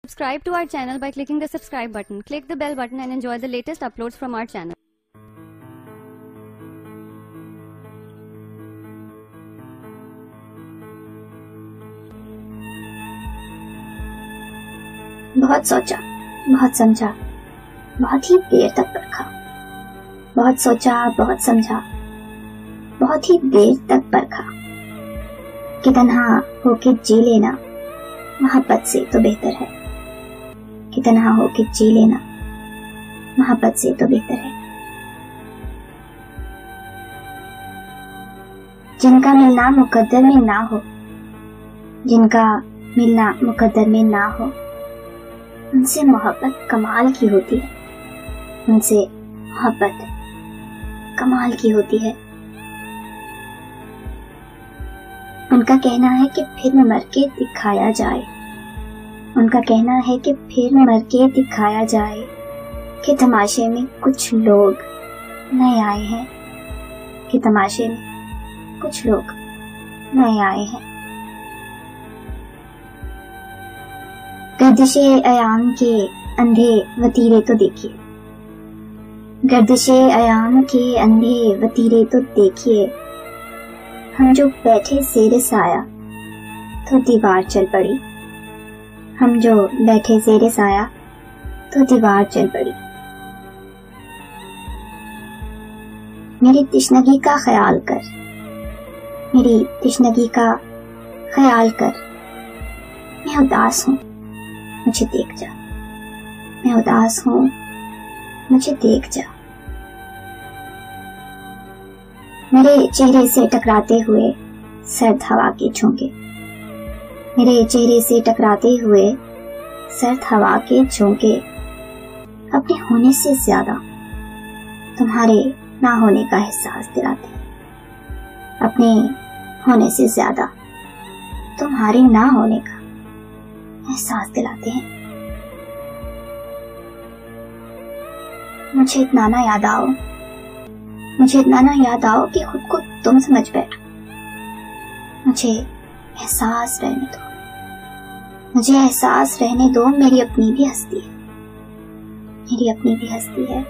Subscribe to our channel by clicking the subscribe button. Click the bell button and enjoy the latest uploads from our channel. बहुत सोचा, बहुत समझा, बहुत ही देर तक परखा। बहुत सोचा, बहुत समझा, बहुत ही देर तक परखा कि तन्हा होके जी लेना मोहब्बत से तो बेहतर है। कि तन्हा होके जी लेना मोहब्बत से तो बेहतर है। जिनका मिलना मुकद्दर में ना हो, जिनका मिलना मुकद्दर में ना हो, उनसे मोहब्बत कमाल की होती है। उनसे मोहब्बत कमाल की होती है। उनका कहना है कि फिर मर के दिखाया जाए। उनका कहना है कि फिर मर के दिखाया जाए कि तमाशे में कुछ लोग नए आए हैं। कि तमाशे में कुछ लोग नए आए हैं। गर्दिशे अयाम के अंधे वतीरे तो देखिए। गर्दिशे अयाम के अंधे वतीरे तो देखिए। हम जो बैठे ज़ेरे साया तो दीवार चल पड़ी। हम जो बैठे ज़ेरे साया तो दीवार चल पड़ी। मेरी तिश्नगी का ख्याल कर, मेरी तिश्नगी का ख्याल कर। मैं उदास हूँ, मुझे देख जा। मैं उदास हूँ, मुझे देख जा। मेरे चेहरे से टकराते हुए सर्द हवा के झोंके। मेरे चेहरे से टकराते हुए सर्द हवा के झोंके अपने होने से ज्यादा तुम्हारे ना होने का एहसास दिलाते। अपने होने से ज्यादा तुम्हारे ना होने का एहसास दिलाते हैं। मुझे इतना ना याद आओ, मुझे इतना ना याद आओ कि खुद को तुम समझ बैठो। मुझे एहसास रहने दो, मुझे एहसास रहने दो। मेरी अपनी भी हस्ती है, मेरी अपनी भी हस्ती है।